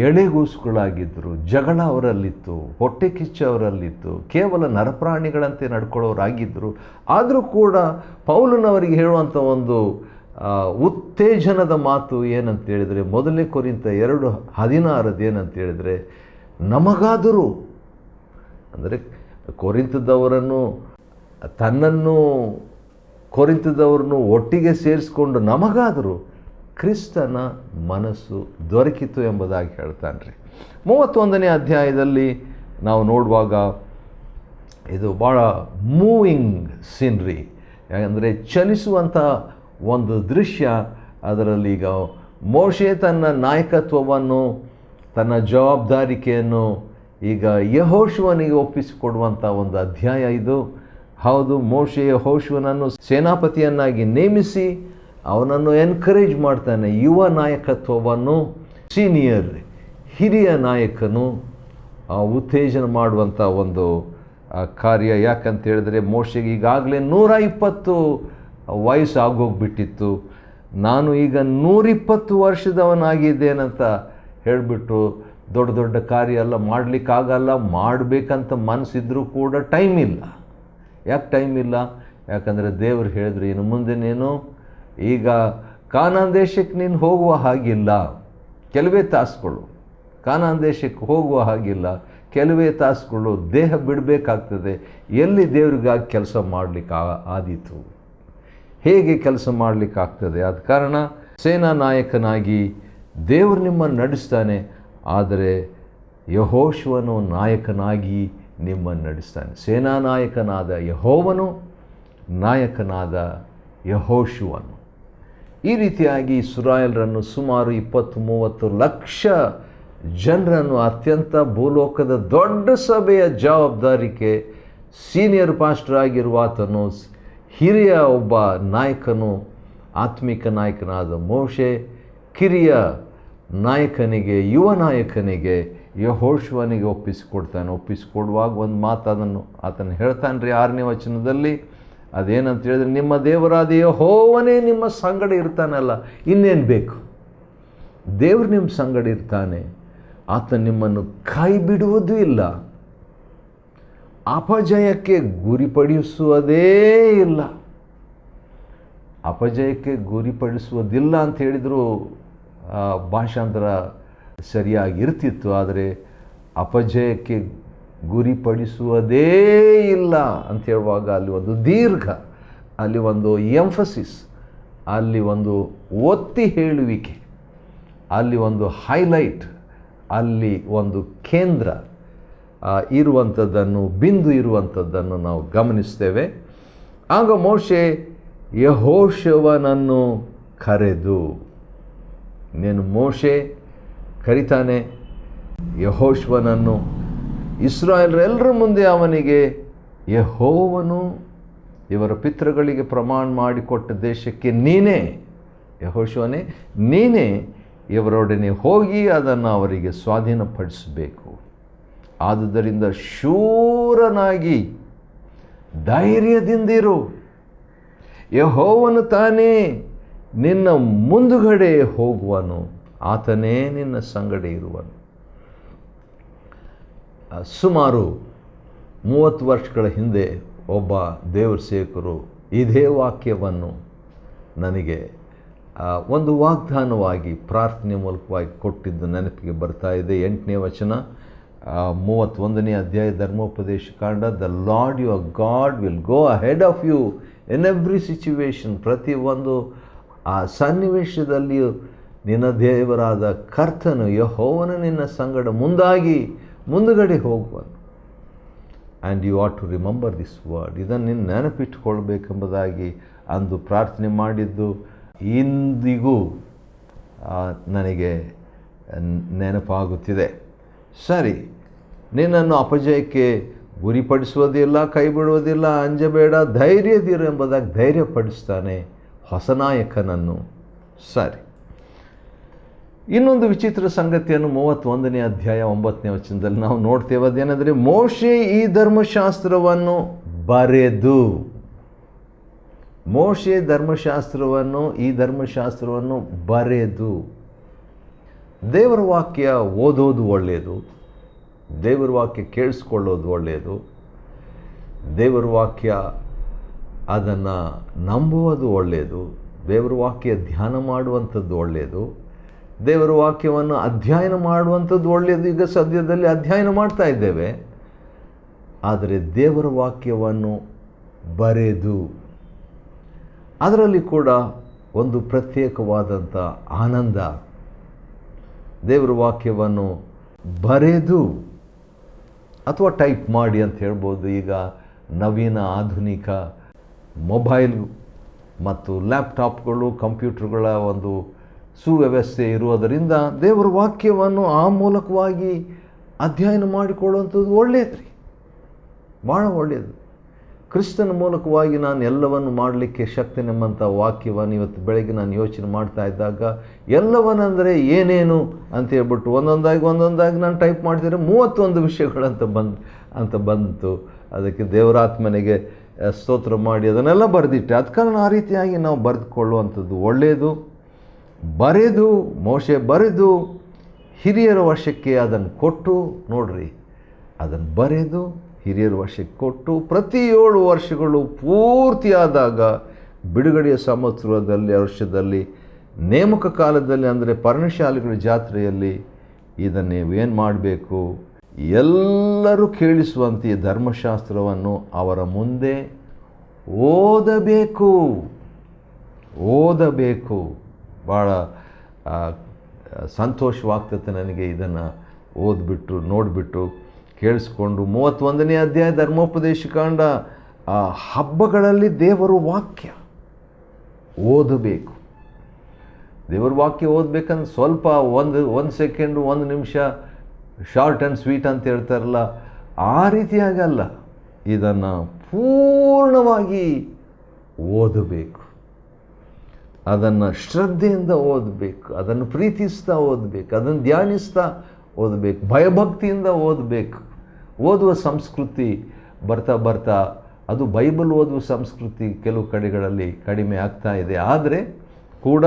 ಎಳೆಗೂಸುಗಳಾಗಿದ್ದರು, ಜಗಳ ಅವರಲ್ಲಿತ್ತು, ಹೊಟ್ಟೆ ಕಿಚ್ಚು ಅವರಲ್ಲಿತ್ತು, ಕೇವಲ ನರಪ್ರಾಣಿಗಳಂತೆ ನಡ್ಕೊಳ್ಳೋರಾಗಿದ್ದರು. ಆದರೂ ಕೂಡ ಪೌಲನವರಿಗೆ ಹೇಳುವಂಥ ಒಂದು ಉತ್ತೇಜನದ ಮಾತು ಏನಂತೇಳಿದರೆ, 1 ಕೊರಿಂಥ 2:16 ಏನಂತೇಳಿದರೆ, ನಮಗಾದರೂ, ಅಂದರೆ ಕೊರಿಂಥದವರನ್ನು ಒಟ್ಟಿಗೆ ಸೇರಿಸ್ಕೊಂಡು ನಮಗಾದರೂ ಕ್ರಿಸ್ತನ ಮನಸ್ಸು ದೊರಕಿತು ಎಂಬುದಾಗಿ ಹೇಳ್ತಾನೆ ರೀ. 31ನೇ ಅಧ್ಯಾಯದಲ್ಲಿ ನಾವು ನೋಡುವಾಗ ಇದು ಭಾಳ ಮೂವಿಂಗ್ ಸೀನ್ರಿ, ಅಂದರೆ ಚಲಿಸುವಂಥ ಒಂದು ದೃಶ್ಯ. ಅದರಲ್ಲಿ ಈಗ ಮೋಶೆ ತನ್ನ ನಾಯಕತ್ವವನ್ನು, ತನ್ನ ಜವಾಬ್ದಾರಿಕೆಯನ್ನು ಈಗ ಯೆಹೋಶುವನಿಗೆ ಒಪ್ಪಿಸಿಕೊಡುವಂಥ ಒಂದು ಅಧ್ಯಾಯ ಇದು. ಹೌದು, ಮೋಶೆ ಯೆಹೋಶುವನನ್ನು ಸೇನಾಪತಿಯನ್ನಾಗಿ ನೇಮಿಸಿ ಅವನನ್ನು ಎನ್ಕರೇಜ್ ಮಾಡ್ತಾನೆ. ಯುವ ನಾಯಕತ್ವವನ್ನು ಹಿರಿಯ ನಾಯಕನು ಉತ್ತೇಜನ ಮಾಡುವಂಥ ಒಂದು ಕಾರ್ಯ. ಯಾಕಂತ ಹೇಳಿದ್ರೆ ಮೋಶೆಗೆ ಈಗಾಗಲೇ 120 ವಯಸ್ಸು ಆಗೋಗ್ಬಿಟ್ಟಿತ್ತು. ನಾನು ಈಗ 120 ವರ್ಷದವನಾಗಿದ್ದೇನಂತ ಹೇಳಿಬಿಟ್ಟು ದೊಡ್ಡ ದೊಡ್ಡ ಕಾರ್ಯ ಎಲ್ಲ ಮಾಡಲಿಕ್ಕಾಗಲ್ಲ. ಮಾಡಬೇಕಂತ ಮನಸ್ಸಿದ್ರೂ ಕೂಡ ಟೈಮ್ ಇಲ್ಲ. ಯಾಕೆ ಟೈಮ್ ಇಲ್ಲ? ಯಾಕಂದರೆ ದೇವರು ಹೇಳಿದ್ರು, ಇನ್ನು ಮುಂದೆ ನೀನು ಈಗ ಕಾನಾನ್ ದೇಶಕ್ಕೆ ನೀನು ಹೋಗುವ ಹಾಗಿಲ್ಲ, ಕೆಲವೇ ತಾಸುಗಳು ಕಾನಾನ್ ದೇಶಕ್ಕೆ ಹೋಗುವ ಹಾಗಿಲ್ಲ, ಕೆಲವೇ ತಾಸುಗಳು ದೇಹ ಬಿಡಬೇಕಾಗ್ತದೆ. ಎಲ್ಲಿ ದೇವ್ರಿಗಾಗಿ ಕೆಲಸ ಮಾಡಲಿಕ್ಕೆ ಆದೀತು? ಹೇಗೆ ಕೆಲಸ ಮಾಡಲಿಕ್ಕಾಗ್ತದೆ? ಆದ ಕಾರಣ ಸೇನಾ ನಾಯಕನಾಗಿ ದೇವರು ನಿಮ್ಮನ್ನು ನಡೆಸ್ತಾನೆ, ಆದರೆ ಯೆಹೋಶುವನು ನಾಯಕನಾಗಿ ನಿಮ್ಮನ್ನು ನಡೆಸ್ತಾನೆ. ಸೇನಾ ನಾಯಕನಾದ ಯೆಹೋವನು, ನಾಯಕನಾದ ಯೆಹೋಶುವನು. ಈ ರೀತಿಯಾಗಿ ಇಸ್ರಾಯೇಲರನ್ನು ಸುಮಾರು 20-30 ಲಕ್ಷ ಜನರನ್ನು ಅತ್ಯಂತ ಭೂಲೋಕದ ದೊಡ್ಡ ಸಭೆಯ ಜವಾಬ್ದಾರಿಕೆ ಸೀನಿಯರ್ ಪಾಸ್ಟರ್ ಆಗಿರುವ ಆತನು, ಹಿರಿಯ ಒಬ್ಬ ನಾಯಕನು, ಆತ್ಮಿಕ ನಾಯಕನಾದ ಮೋಶೆ, ಕಿರಿಯ ನಾಯಕನಿಗೆ, ಯುವ ನಾಯಕನಿಗೆ ಯೆಹೋಶುವನಿಗೆ ಒಪ್ಪಿಸಿಕೊಡುವಾಗ ಒಂದು ಮಾತು ಆತನು ಹೇಳ್ತಾನೆ ರೀ 6ನೇ ವಚನದಲ್ಲಿ. ಅದೇನಂತ ಹೇಳಿದ್ರೆ, ನಿಮ್ಮ ದೇವರಾದ ಯೆಹೋವನೇ ನಿಮ್ಮ ಸಂಗಡ ಇರ್ತಾನಲ್ಲ, ಇನ್ನೇನು ಬೇಕು? ದೇವರು ನಿಮ್ಮ ಸಂಗಡ ಇರ್ತಾನೆ. ಆತ ನಿಮ್ಮನ್ನು ಕೈ ಬಿಡುವುದೂ ಇಲ್ಲ, ಅಪಜಯಕ್ಕೆ ಗುರಿಪಡಿಸುವುದೇ ಇಲ್ಲ. ಅಪಜಯಕ್ಕೆ ಗುರಿಪಡಿಸುವುದಿಲ್ಲ ಅಂತ ಹೇಳಿದರೂ ಭಾಷಾಂತರ ಸರಿಯಾಗಿ ಇರ್ತಿತ್ತು. ಆದರೆ ಅಪಜಯಕ್ಕೆ ಗುರಿಪಡಿಸುವುದೇ ಇಲ್ಲ ಅಂತ ಹೇಳುವಾಗ ಅಲ್ಲಿ ಒಂದು ದೀರ್ಘ, ಅಲ್ಲಿ ಒಂದು ಎಂಫಸಿಸ್, ಅಲ್ಲಿ ಒಂದು ಒತ್ತಿ ಹೇಳುವಿಕೆ, ಅಲ್ಲಿ ಒಂದು ಹೈಲೈಟ್, ಅಲ್ಲಿ ಒಂದು ಕೇಂದ್ರ ಇರುವಂಥದ್ದನ್ನು, ಬಿಂದು ಇರುವಂಥದ್ದನ್ನು ನಾವು ಗಮನಿಸ್ತೇವೆ. ಆಗ ಮೋಶೆ ಯೆಹೋಶುವನನ್ನು ಕರೆದು, ನೀನು ಮೋಶೆ ಕರಿತಾನೆ ಯೆಹೋಶುವನನ್ನು. ಇಸ್ರಾಯೇಲರೆಲ್ಲರ ಮುಂದೆ ಅವನಿಗೆ, ಯೆಹೋವನು ಇವರ ಪಿತೃಗಳಿಗೆ ಪ್ರಮಾಣ ಮಾಡಿಕೊಟ್ಟ ದೇಶಕ್ಕೆ ನೀನೇ, ಯೆಹೋಶುವನೇ ನೀನೇ ಇವರೊಡನೆ ಹೋಗಿ ಅದನ್ನು ಅವರಿಗೆ ಸ್ವಾಧೀನಪಡಿಸಬೇಕು. ಆದುದರಿಂದ ಶೂರನಾಗಿ ಧೈರ್ಯದಿಂದಿರು, ಯೆಹೋವನು ತಾನೇ ನಿನ್ನ ಮುಂದುಗಡೆ ಹೋಗುವನು, ಆತನೇ ನಿನ್ನ ಸಂಗಡ ಇರುವನು. ಸುಮಾರು 30 ವರ್ಷಗಳ ಹಿಂದೆ ಒಬ್ಬ ದೇವರ ಸೇವಕರು ಇದೇ ವಾಕ್ಯವನ್ನು ನನಗೆ ಒಂದು ವಾಗ್ದಾನವಾಗಿ ಪ್ರಾರ್ಥನೆ ಮೂಲಕವಾಗಿ ಕೊಟ್ಟಿದ್ದು ನೆನಪಿಗೆ ಬರ್ತಾ ಇದೆ. 8ನೇ ವಚನ 31ನೇ ಅಧ್ಯಾಯ ಧರ್ಮೋಪದೇಶ ಕಾಂಡ. The Lord your God will go ahead of you in every situation. ಪ್ರತಿಯೊಂದು ಆ ಸನ್ನಿವೇಶದಲ್ಲಿಯೂ ನಿನ್ನ ದೇವರಾದ ಕರ್ತನು ಯೆಹೋವನು ನಿನ್ನ ಸಂಗಡ ಮುಂದುಗಡೆ ಹೋಗುವನು. And you ought to remember this word. ಇದನ್ನು ನೀನು ನೆನಪಿಟ್ಟುಕೊಳ್ಬೇಕೆಂಬುದಾಗಿ ಅಂದು ಪ್ರಾರ್ಥನೆ ಮಾಡಿದ್ದು ಇಂದಿಗೂ ನನಗೆ ನೆನಪಾಗುತ್ತಿದೆ. ಸರಿ, ನಿನ್ನನ್ನು ಅಪಜಯಕ್ಕೆ ಗುರಿಪಡಿಸುವುದಿಲ್ಲ, ಕೈ ಬಿಡುವುದಿಲ್ಲ, ಅಂಜಬೇಡ, ಧೈರ್ಯದಿರು ಎಂಬುದಾಗಿ ಧೈರ್ಯಪಡಿಸ್ತಾನೆ ಹೊಸ ನಾಯಕನನ್ನು. ಸರಿ, ಇನ್ನೊಂದು ವಿಚಿತ್ರ ಸಂಗತಿಯನ್ನು 31ನೇ ಅಧ್ಯಾಯ 9ನೇ ವಚನದಲ್ಲಿ ನಾವು ನೋಡ್ತೇವೆ. ಅದೇನೆಂದರೆ, ಮೋಶೆ ಈ ಧರ್ಮಶಾಸ್ತ್ರವನ್ನು ಬರೆದು, ಮೋಶೆ ಈ ಧರ್ಮಶಾಸ್ತ್ರವನ್ನು ಬರೆದು. ದೇವರ ವಾಕ್ಯ ಓದೋದು ಒಳ್ಳೆಯದು, ದೇವರ ವಾಕ್ಯ ಕೇಳಿಸ್ಕೊಳ್ಳೋದು ಒಳ್ಳೆಯದು, ದೇವರ ವಾಕ್ಯ ಅದನ್ನು ನಂಬುವುದು ಒಳ್ಳೆಯದು, ದೇವರ ವಾಕ್ಯ ಧ್ಯಾನ ಮಾಡುವಂಥದ್ದು ಒಳ್ಳೆಯದು, ದೇವರ ವಾಕ್ಯವನ್ನು ಅಧ್ಯಯನ ಮಾಡುವಂಥದ್ದು ಒಳ್ಳೆಯದು. ಈಗ ಸದ್ಯದಲ್ಲಿ ಅಧ್ಯಯನ ಮಾಡ್ತಾ ಇದ್ದೇವೆ. ಆದರೆ ದೇವರ ವಾಕ್ಯವನ್ನು ಬರೆದು, ಅದರಲ್ಲಿ ಕೂಡ ಒಂದು ಪ್ರತ್ಯೇಕವಾದಂಥ ಆನಂದ. ದೇವರ ವಾಕ್ಯವನ್ನು ಬರೆದು ಅಥವಾ ಟೈಪ್ ಮಾಡಿ ಅಂತ ಹೇಳ್ಬೋದು. ಈಗ ನವೀನ ಆಧುನಿಕ ಮೊಬೈಲ್ ಮತ್ತು ಲ್ಯಾಪ್ಟಾಪ್ಗಳು, ಕಂಪ್ಯೂಟರ್ಗಳ ಒಂದು ಸುವ್ಯವಸ್ಥೆ ಇರುವುದರಿಂದ ದೇವರ ವಾಕ್ಯವನ್ನು ಆ ಮೂಲಕವಾಗಿ ಅಧ್ಯಯನ ಮಾಡಿಕೊಳ್ಳುವಂಥದ್ದು ಒಳ್ಳೆಯದು ರೀ, ಭಾಳ ಒಳ್ಳೆಯದು. ಕ್ರಿಸ್ತನ ಮೂಲಕವಾಗಿ ನಾನು ಎಲ್ಲವನ್ನು ಮಾಡಲಿಕ್ಕೆ ಶಕ್ತಿ ಎಂಬಂಥ ವಾಕ್ಯವನ್ನು ಇವತ್ತು ಬೆಳಗ್ಗೆ ನಾನು ಯೋಚನೆ ಮಾಡ್ತಾ ಇದ್ದಾಗ, ಎಲ್ಲವನ್ನಂದರೆ ಏನೇನು ಅಂತ ಹೇಳ್ಬಿಟ್ಟು ಒಂದೊಂದಾಗಿ ನಾನು ಟೈಪ್ ಮಾಡ್ತಿದ್ರೆ 31 ವಿಷಯಗಳಂತ ಬಂತು. ಅದಕ್ಕೆ ದೇವರಾತ್ಮನಿಗೆ ಸ್ತೋತ್ರ ಮಾಡಿ ಅದನ್ನೆಲ್ಲ ಬರೆದಿಟ್ಟೆ. ಅದ ಕಾರಣ ಆ ರೀತಿಯಾಗಿ ನಾವು ಬರೆದುಕೊಳ್ಳುವಂಥದ್ದು ಒಳ್ಳೆಯದು. ಬರೆದು, ಮೋಶೆ ಬರೆದು ಹಿರಿಯರ ವಶಕ್ಕೆ ಅದನ್ನು ಕೊಟ್ಟು, ನೋಡ್ರಿ, ಅದನ್ನು ಬರೆದು ಹಿರಿಯರ ವಶಕ್ಕೆ ಕೊಟ್ಟು ಪ್ರತಿ 7 ವರ್ಷಗಳು ಪೂರ್ತಿಯಾದಾಗ ಬಿಡುಗಡೆಯ ವರ್ಷದಲ್ಲಿ ನೇಮಕ ಕಾಲದಲ್ಲಿ, ಅಂದರೆ ಪರ್ಣಶಾಲೆಗಳ ಜಾತ್ರೆಯಲ್ಲಿ ಇದನ್ನು ನೀವೇನು ಮಾಡಬೇಕು, ಎಲ್ಲರೂ ಕೇಳಿಸುವಂತೆ ಈ ಧರ್ಮಶಾಸ್ತ್ರವನ್ನು ಅವರ ಮುಂದೆ ಓದಬೇಕು. ಭಾಳ ಸಂತೋಷವಾಗ್ತದೆ ನನಗೆ ಇದನ್ನು ಓದ್ಬಿಟ್ಟು ನೋಡಿಬಿಟ್ಟು ಕೇಳಿಸ್ಕೊಂಡು. 31ನೇ ಅಧ್ಯಾಯ ಧರ್ಮೋಪದೇಶ ಕಾಂಡ, ಆ ಹಬ್ಬಗಳಲ್ಲಿ ದೇವರ ವಾಕ್ಯ ಓದಬೇಕು. ದೇವರ ವಾಕ್ಯ ಓದಬೇಕಂದ್ರೆ ಸ್ವಲ್ಪ ಒಂದು ಸೆಕೆಂಡು, 1 ನಿಮಿಷ, ಶಾರ್ಟ್ ಆ್ಯಂಡ್ ಸ್ವೀಟ್ ಅಂತ ಹೇಳ್ತಾರಲ್ಲ, ಆ ರೀತಿಯಾಗಲ್ಲ. ಇದನ್ನು ಪೂರ್ಣವಾಗಿ ಓದಬೇಕು, ಅದನ್ನು ಶ್ರದ್ಧೆಯಿಂದ ಓದಬೇಕು, ಅದನ್ನು ಪ್ರೀತಿಸ್ತಾ ಓದಬೇಕು, ಅದನ್ನು ಧ್ಯಾನಿಸ್ತಾ ಓದಬೇಕು, ಭಯಭಕ್ತಿಯಿಂದ ಓದಬೇಕು. ಓದುವ ಸಂಸ್ಕೃತಿ ಬರ್ತಾ ಅದು ಬೈಬಲ್ ಓದುವ ಸಂಸ್ಕೃತಿ ಕೆಲವು ಕಡೆಗಳಲ್ಲಿ ಕಡಿಮೆ ಆಗ್ತಾ ಇದೆ. ಆದರೆ ಕೂಡ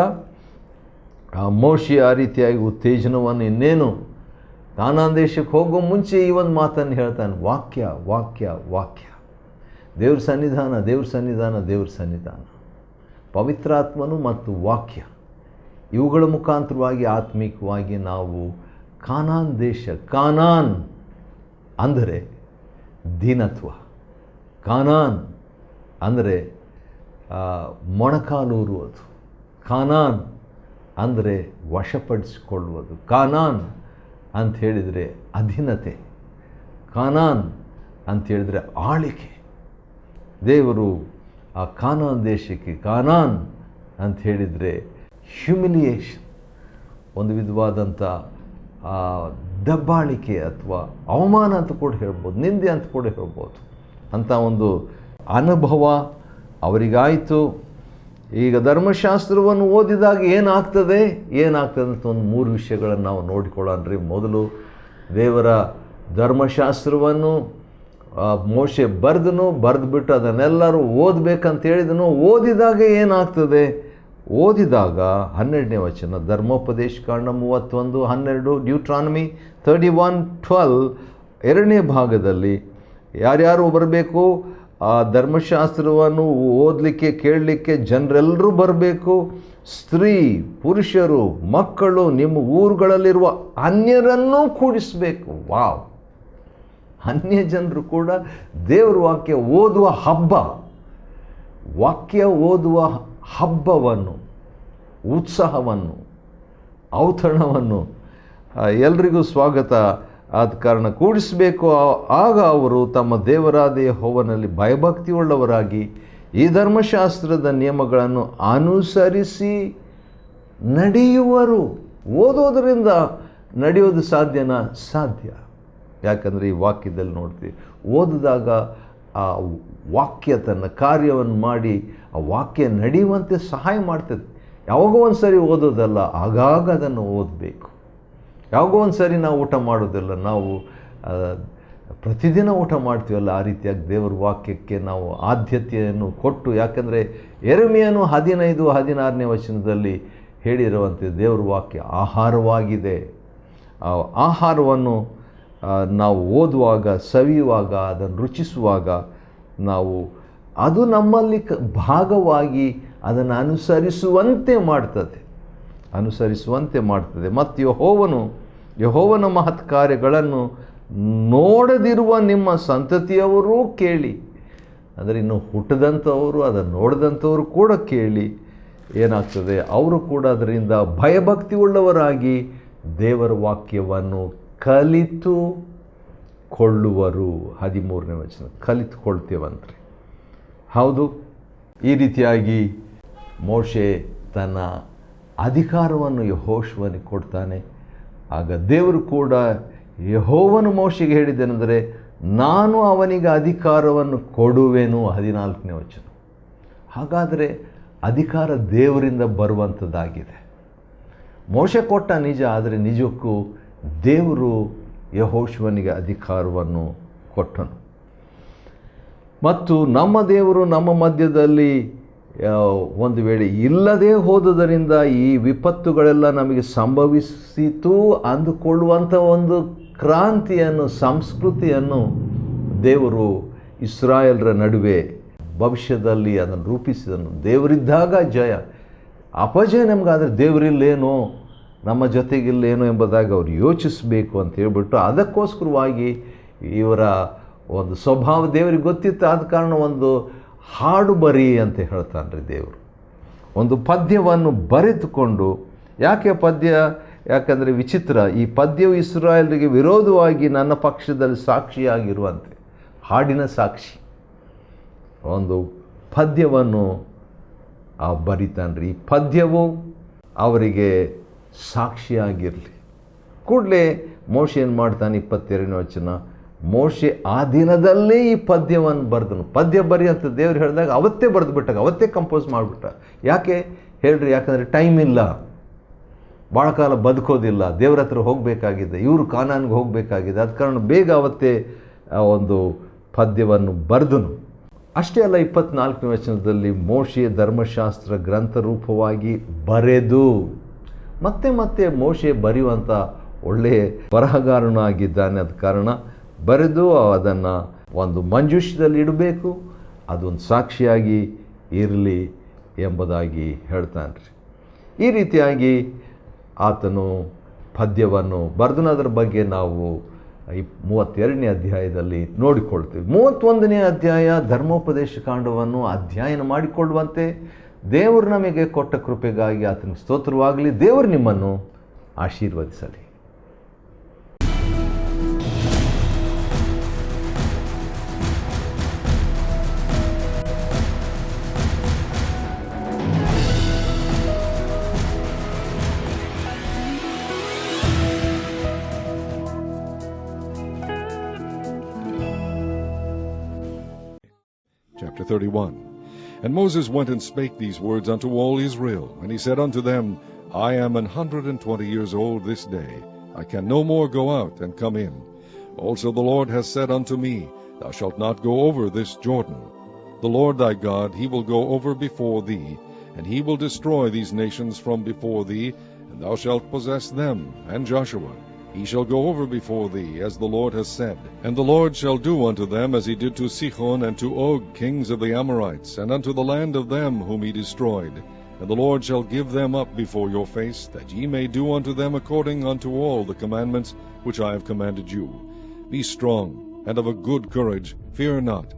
ಮೋಶೆ ಆ ರೀತಿಯಾಗಿ ಉತ್ತೇಜನವನ್ನು ಇನ್ನೇನು ಕಾನಾನ್ ದೇಶಕ್ಕೆ ಹೋಗೋ ಮುಂಚೆ ಈ ಒಂದು ಮಾತನ್ನು ಹೇಳ್ತಾನೆ, ವಾಕ್ಯ. ದೇವ್ರ ಸನ್ನಿಧಾನ. ಪವಿತ್ರಾತ್ಮನು ಮತ್ತು ವಾಕ್ಯ, ಇವುಗಳ ಮುಖಾಂತರವಾಗಿ ಆತ್ಮಿಕವಾಗಿ ನಾವು ಕಾನಾನ್ ದೇಶ, ಕಾನಾನ್ ಅಂದರೆ ದೀನತ್ವ, ಕಾನಾನ್ ಅಂದರೆ ಮೊಣಕಾಲೂರುವುದು, ಕಾನಾನ್ ಅಂದರೆ ವಶಪಡಿಸಿಕೊಳ್ಳುವುದು, ಕಾನಾನ್ ಅಂತ ಹೇಳಿದರೆ ಅಧೀನತೆ, ಕಾನಾನ್ ಅಂತ ಹೇಳಿದರೆ ಆಳಿಕೆ. ದೇವರು ಆ ಕಾನಾನ್ ದೇಶಕ್ಕೆ ಕಾನಾನ್ ಅಂತ ಹೇಳಿದರೆ ಹ್ಯುಮಿಲಿಯೇಷನ್, ಒಂದು ವಿಧವಾದಂಥ ದಬ್ಬಾಳಿಕೆ ಅಥವಾ ಅವಮಾನ ಅಂತ ಕೂಡ ಹೇಳ್ಬೋದು, ನಿಂದೆ ಅಂತ ಕೂಡ ಹೇಳ್ಬೋದು. ಅಂಥ ಒಂದು ಅನುಭವ ಅವರಿಗಾಯಿತು. ಈಗ ಧರ್ಮಶಾಸ್ತ್ರವನ್ನು ಓದಿದಾಗ ಏನಾಗ್ತದೆ ಅಂತ ಒಂದು 3 ವಿಷಯಗಳನ್ನು ನಾವು ನೋಡಿಕೊಳ್ಳೋಣ್ರಿ. ಮೊದಲು ದೇವರ ಧರ್ಮಶಾಸ್ತ್ರವನ್ನು ಮೋಶೆ ಬರೆದುಬಿಟ್ಟು ಅದನ್ನೆಲ್ಲರೂ ಓದಬೇಕಂತ ಹೇಳಿದನು. ಓದಿದಾಗ ಏನಾಗ್ತದೆ? ಓದಿದಾಗ 12ನೇ ವಚನ, ಧರ್ಮೋಪದೇಶ ಕಾಂಡ 31:12, ಡ್ಯೂಟ್ರಾನಮಿ 31:12 2ನೇ ಭಾಗದಲ್ಲಿ ಯಾರ್ಯಾರು ಬರಬೇಕು? ಆ ಧರ್ಮಶಾಸ್ತ್ರವನ್ನು ಓದಲಿಕ್ಕೆ ಕೇಳಲಿಕ್ಕೆ ಜನರೆಲ್ಲರೂ ಬರಬೇಕು. ಸ್ತ್ರೀ, ಪುರುಷರು, ಮಕ್ಕಳು, ನಿಮ್ಮ ಊರುಗಳಲ್ಲಿರುವ ಅನ್ಯರನ್ನೂ ಕೂಡಿಸಬೇಕು. ವಾವ್! ಅನ್ಯ ಜನರು ಕೂಡ ದೇವರ ವಾಕ್ಯ ಓದುವ ಹಬ್ಬ, ವಾಕ್ಯ ಓದುವ ಹಬ್ಬವನ್ನು, ಉತ್ಸಾಹವನ್ನು, ಔತಣವನ್ನು ಎಲ್ರಿಗೂ ಸ್ವಾಗತ ಆದ ಕಾರಣ ಕೂಡಿಸಬೇಕು. ಆಗ ಅವರು ತಮ್ಮ ದೇವರಾದ ಯೆಹೋವನಲ್ಲಿ ಭಯಭಕ್ತಿಯುಳ್ಳವರಾಗಿ ಈ ಧರ್ಮಶಾಸ್ತ್ರದ ನಿಯಮಗಳನ್ನು ಅನುಸರಿಸಿ ನಡೆಯುವರು. ಓದೋದರಿಂದ ನಡೆಯೋದು ಸಾಧ್ಯನಾ? ಸಾಧ್ಯ. ಯಾಕಂದರೆ ಈ ವಾಕ್ಯದಲ್ಲಿ ನೋಡ್ತೀವಿ, ಓದಿದಾಗ ಆ ವಾಕ್ಯ ತನ್ನ ಕಾರ್ಯವನ್ನು ಮಾಡಿ ಆ ವಾಕ್ಯ ನಡೆಯುವಂತೆ ಸಹಾಯ ಮಾಡ್ತದೆ. ಯಾವಾಗೋ ಒಂದು ಸರಿ ಓದೋದಲ್ಲ, ಆಗಾಗ ಅದನ್ನು ಓದಬೇಕು. ಯಾವಾಗೋ ಒಂದು ಸರಿ ನಾವು ಊಟ ಮಾಡೋದಿಲ್ಲ, ನಾವು ಪ್ರತಿದಿನ ಊಟ ಮಾಡ್ತೀವಲ್ಲ, ಆ ರೀತಿಯಾಗಿ ದೇವರ ವಾಕ್ಯಕ್ಕೆ ನಾವು ಆದ್ಯತೆಯನ್ನು ಕೊಟ್ಟು, ಯಾಕಂದರೆ ಯೆರೆಮೀಯನು 15:16ನೇ ವಚನದಲ್ಲಿ ಹೇಳಿರುವಂತೆ ದೇವರ ವಾಕ್ಯ ಆಹಾರವಾಗಿದೆ. ಆ ಆಹಾರವನ್ನು ನಾವು ಓದುವಾಗ, ಸವಿಯುವಾಗ, ಅದನ್ನು ರುಚಿಸುವಾಗ ನಾವು ಅದು ನಮ್ಮಲ್ಲಿ ಭಾಗವಾಗಿ ಅದನ್ನು ಅನುಸರಿಸುವಂತೆ ಮಾಡ್ತದೆ. ಮತ್ತು ಯೆಹೋವನ ಮಹತ್ ಕಾರ್ಯಗಳನ್ನು ನೋಡದಿರುವ ನಿಮ್ಮ ಸಂತತಿಯವರೂ ಕೇಳಿ. ಅಂದರೆ ಇನ್ನು ಹುಟ್ಟದಂಥವರು, ಅದನ್ನು ನೋಡಿದಂಥವರು ಕೂಡ ಕೇಳಿ ಏನಾಗ್ತದೆ, ಅವರು ಕೂಡ ಅದರಿಂದ ಭಯಭಕ್ತಿಯುಳ್ಳವರಾಗಿ ದೇವರ ವಾಕ್ಯವನ್ನು ಕಲಿತುಕೊಳ್ಳುವರು. 13ನೇ ವಚನ, ಕಲಿತುಕೊಳ್ತೇವಂತ್ರಿ. ಹೌದು, ಈ ರೀತಿಯಾಗಿ ಮೋಶೆ ತನ್ನ ಅಧಿಕಾರವನ್ನು ಯೆಹೋಶುವನಿಗೆ ಕೊಡ್ತಾನೆ. ಆಗ ದೇವರು ಕೂಡ ಯೆಹೋವನು ಮೋಶೆಗೆ ಹೇಳಿದ್ದೇನೆಂದರೆ, ನಾನು ಅವನಿಗೆ ಅಧಿಕಾರವನ್ನು ಕೊಡುವೆನು. 14ನೇ ವಚನ. ಹಾಗಾದರೆ ಅಧಿಕಾರ ದೇವರಿಂದ ಬರುವಂಥದ್ದಾಗಿದೆ. ಮೋಶೆ ಕೊಟ್ಟ ನಿಜ, ಆದರೆ ನಿಜಕ್ಕೂ ದೇವರು ಯೆಹೋಶುವನಿಗೆ ಅಧಿಕಾರವನ್ನು ಕೊಟ್ಟನು. ಮತ್ತು ನಮ್ಮ ದೇವರು ನಮ್ಮ ಮಧ್ಯದಲ್ಲಿ ಒಂದು ವೇಳೆ ಇಲ್ಲದೆ ಹೋದುದರಿಂದ ಈ ವಿಪತ್ತುಗಳೆಲ್ಲ ನಮಗೆ ಸಂಭವಿಸಿತು ಅಂದುಕೊಳ್ಳುವಂಥ ಒಂದು ಕ್ರಾಂತಿಯನ್ನು, ಸಂಸ್ಕೃತಿಯನ್ನು ದೇವರು ಇಸ್ರಾಯೇಲರ ನಡುವೆ ಭವಿಷ್ಯದಲ್ಲಿ ಅದನ್ನು ರೂಪಿಸಿದನು. ದೇವರಿದ್ದಾಗ ಜಯ, ಅಪಜಯ ನಮಗಾದರೆ ದೇವರಿಲ್ಲೇನೋ, ನಮ್ಮ ಜೊತೆಗಿಲ್ಲೇನೋ ಎಂಬುದಾಗಿ ಅವರು ಯೋಚಿಸಬೇಕು ಅಂತ ಹೇಳ್ಬಿಟ್ಟು, ಅದಕ್ಕೋಸ್ಕರವಾಗಿ ಇವರ ಒಂದು ಸ್ವಭಾವ ದೇವರಿಗೆ ಗೊತ್ತಿತ್ತು. ಆದ ಕಾರಣ ಒಂದು ಹಾಡು ಬರಿ ಅಂತ ಹೇಳ್ತಾನೆ ರೀ ದೇವರು. ಒಂದು ಪದ್ಯವನ್ನು ಬರೆದುಕೊಂಡು, ಯಾಕೆ ಪದ್ಯ? ಯಾಕಂದರೆ ವಿಚಿತ್ರ, ಈ ಪದ್ಯವು ಇಸ್ರಾಯೇಲರಿಗೆ ವಿರೋಧವಾಗಿ ನನ್ನ ಪಕ್ಷದಲ್ಲಿ ಸಾಕ್ಷಿಯಾಗಿರುವಂತೆ, ಹಾಡಿನ ಸಾಕ್ಷಿ ಒಂದು ಪದ್ಯವನ್ನು ಬರಿತಾನೆ ರೀ. ಈ ಪದ್ಯವು ಅವರಿಗೆ ಸಾಕ್ಷಿಯಾಗಿರಲಿ. ಕೂಡಲೇ ಮೋಶೆ ಏನು ಮಾಡ್ತಾನೆ? 22ನೇ ವಚನ, ಮೋಶೆ ಆ ದಿನದಲ್ಲೇ ಈ ಪದ್ಯವನ್ನು ಬರೆದನು. ಪದ್ಯ ಬರಿ ಅಂತ ದೇವ್ರು ಹೇಳಿದಾಗ ಅವತ್ತೇ ಬರೆದುಬಿಟ್ಟಾಗ, ಅವತ್ತೇ ಕಂಪೋಸ್ ಮಾಡಿಬಿಟ್ಟ. ಯಾಕೆ ಹೇಳ್ರಿ? ಯಾಕಂದರೆ ಟೈಮ್ ಇಲ್ಲ, ಭಾಳ ಕಾಲ ಬದುಕೋದಿಲ್ಲ, ದೇವ್ರ ಹತ್ರ ಹೋಗಬೇಕಾಗಿದೆ, ಇವರು ಕಾನಾನ್ಗೆ ಹೋಗಬೇಕಾಗಿದೆ. ಅದ ಕಾರಣ ಬೇಗ ಅವತ್ತೇ ಒಂದು ಪದ್ಯವನ್ನು ಬರೆದನು. ಅಷ್ಟೇ ಅಲ್ಲ, 24ನೇ ವಚನದಲ್ಲಿ ಮೋಶೆ ಧರ್ಮಶಾಸ್ತ್ರ ಗ್ರಂಥ ರೂಪವಾಗಿ ಬರೆದು, ಮತ್ತೆ ಮೋಶೆ ಬರೆಯುವಂಥ ಒಳ್ಳೆಯ ಬರಹಗಾರನೂ ಆಗಿದ್ದಾನೆ. ಅದ ಕಾರಣ ಬರೆದು ಅದನ್ನು ಒಂದು ಮಂಜೂಷದಲ್ಲಿ ಇಡಬೇಕು, ಅದೊಂದು ಸಾಕ್ಷಿಯಾಗಿ ಇರಲಿ ಎಂಬುದಾಗಿ ಹೇಳ್ತಾನೆ ರೀ. ಈ ರೀತಿಯಾಗಿ ಆತನು ಪದ್ಯವನ್ನು ಬರೆದನದ್ರ ಬಗ್ಗೆ ನಾವು 32ನೇ ಅಧ್ಯಾಯದಲ್ಲಿ ನೋಡಿಕೊಳ್ತೀವಿ. 31ನೇ ಅಧ್ಯಾಯ ಧರ್ಮೋಪದೇಶ ಕಾಂಡವನ್ನು ಅಧ್ಯಯನ ಮಾಡಿಕೊಳ್ಳುವಂತೆ ದೇವರು ನಮಗೆ ಕೊಟ್ಟ ಕೃಪೆಗಾಗಿ ಆತನಿಗೆ ಸ್ತೋತ್ರವಾಗಲಿ. ದೇವರು ನಿಮ್ಮನ್ನು ಆಶೀರ್ವದಿಸಲಿ. Chapter 31. And Moses went and spake these words unto all Israel. And he said unto them, I am 120 years old this day. I can no more go out and come in. Also the Lord has said unto me, Thou shalt not go over this Jordan. The Lord thy God, he will go over before thee, and he will destroy these nations from before thee, and thou shalt possess them, and Joshua. He shall go over before thee, as the Lord has said. And the Lord shall do unto them as he did to Sihon and to Og, kings of the Amorites, and unto the land of them whom he destroyed. And the Lord shall give them up before your face, that ye may do unto them according unto all the commandments which I have commanded you. Be strong, and of a good courage, fear not,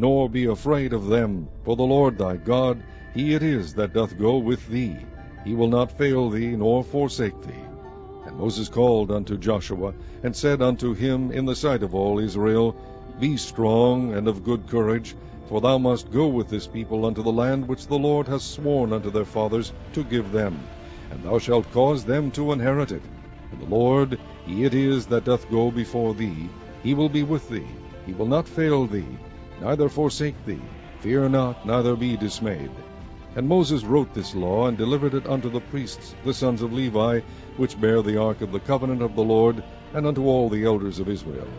nor be afraid of them, for the Lord thy God, he it is that doth go with thee. He will not fail thee, nor forsake thee. And Moses called unto Joshua, and said unto him in the sight of all Israel, Be strong and of good courage, for thou must go with this people unto the land which the Lord hath sworn unto their fathers to give them, and thou shalt cause them to inherit it. And the Lord, he it is that doth go before thee, he will be with thee, he will not fail thee, neither forsake thee. Fear not, neither be dismayed. And Moses wrote this law, and delivered it unto the priests, the sons of Levi, which bear the ark of the covenant of the Lord, and unto all the elders of Israel.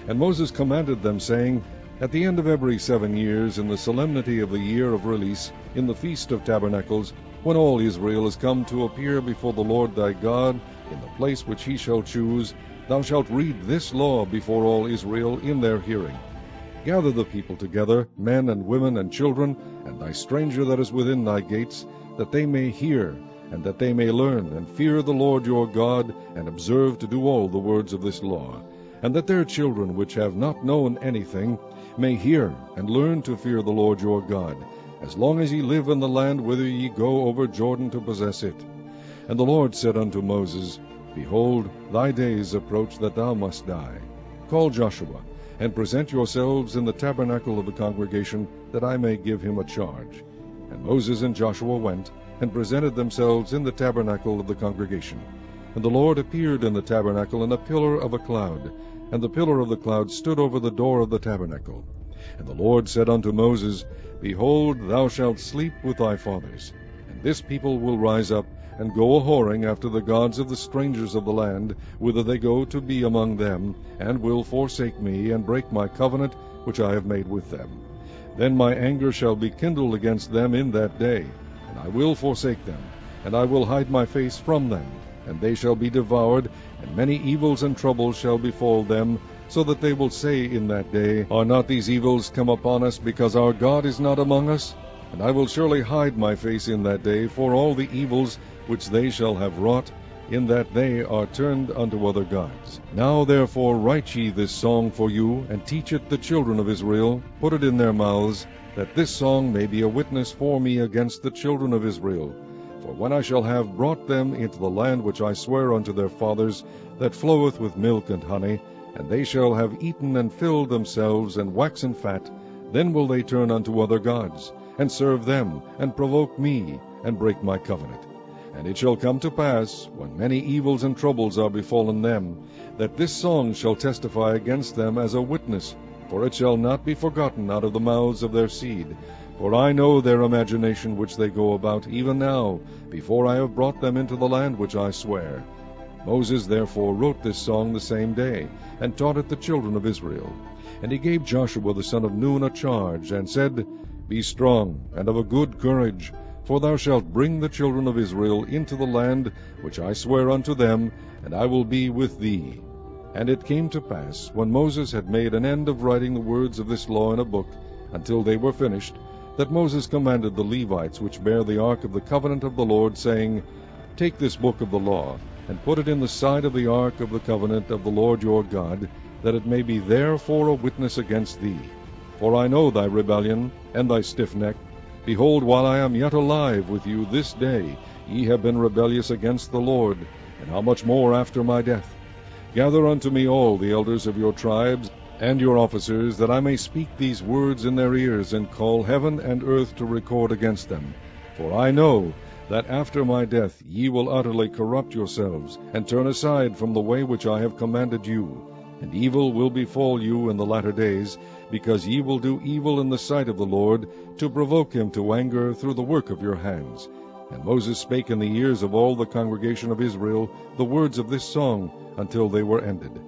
And Moses commanded them, saying, At the end of every 7 years, in the solemnity of the year of release, in the feast of tabernacles, when all Israel is come to appear before the Lord thy God, in the place which he shall choose, thou shalt read this law before all Israel in their hearing. Gather the people together, men and women and children, and thy stranger that is within thy gates, that they may hear, and that they may learn, and fear the Lord your God, and observe to do all the words of this law, and that their children which have not known anything may hear, and learn to fear the Lord your God, as long as ye live in the land whither ye go over Jordan to possess it. And the Lord said unto Moses, Behold, thy days approach that thou must die. Call Joshua, and present yourselves in the tabernacle of the congregation, that I may give him a charge. And Moses and Joshua went, and presented themselves in the tabernacle of the congregation. And the Lord appeared in the tabernacle in a pillar of a cloud, and the pillar of the cloud stood over the door of the tabernacle. And the Lord said unto Moses, Behold, thou shalt sleep with thy fathers, and this people will rise up, and go a-whoring after the gods of the strangers of the land, whither they go to be among them, and will forsake me, and break my covenant which I have made with them. Then my anger shall be kindled against them in that day, and I will forsake them, and I will hide my face from them, and they shall be devoured, and many evils and troubles shall befall them, so that they will say in that day, Are not these evils come upon us, because our God is not among us? And I will surely hide my face in that day for all the evils which they shall have wrought, in that they are turned unto other gods. Now therefore write ye this song for you, and teach it the children of Israel, put it in their mouths, that this song may be a witness for me against the children of Israel. For when I shall have brought them into the land which I swear unto their fathers, that floweth with milk and honey, and they shall have eaten and filled themselves, and waxen fat, then will they turn unto other gods, and serve them, and provoke me, and break my covenant. And it shall come to pass, when many evils and troubles are befallen them, that this song shall testify against them as a witness, for it shall not be forgotten out of the mouths of their seed. For I know their imagination which they go about, even now, before I have brought them into the land which I swear. Moses therefore wrote this song the same day, and taught it the children of Israel. And he gave Joshua the son of Nun a charge, and said, Be strong, and of a good courage, for thou shalt bring the children of Israel into the land which I swear unto them, and I will be with thee. And it came to pass, when Moses had made an end of writing the words of this law in a book, until they were finished, that Moses commanded the Levites which bear the ark of the covenant of the Lord, saying, Take this book of the law, and put it in the side of the ark of the covenant of the Lord your God, that it may be there for a witness against thee. For I know thy rebellion, and thy stiff neck. Behold, while I am yet alive with you this day, ye have been rebellious against the Lord, and how much more after my death? Gather unto me all the elders of your tribes, and your officers, that I may speak these words in their ears, and call heaven and earth to record against them. For I know that after my death ye will utterly corrupt yourselves, and turn aside from the way which I have commanded you. And evil will befall you in the latter days, because ye will do evil in the sight of the Lord, to provoke him to anger through the work of your hands. And Moses spake in the ears of all the congregation of Israel the words of this song, until they were ended.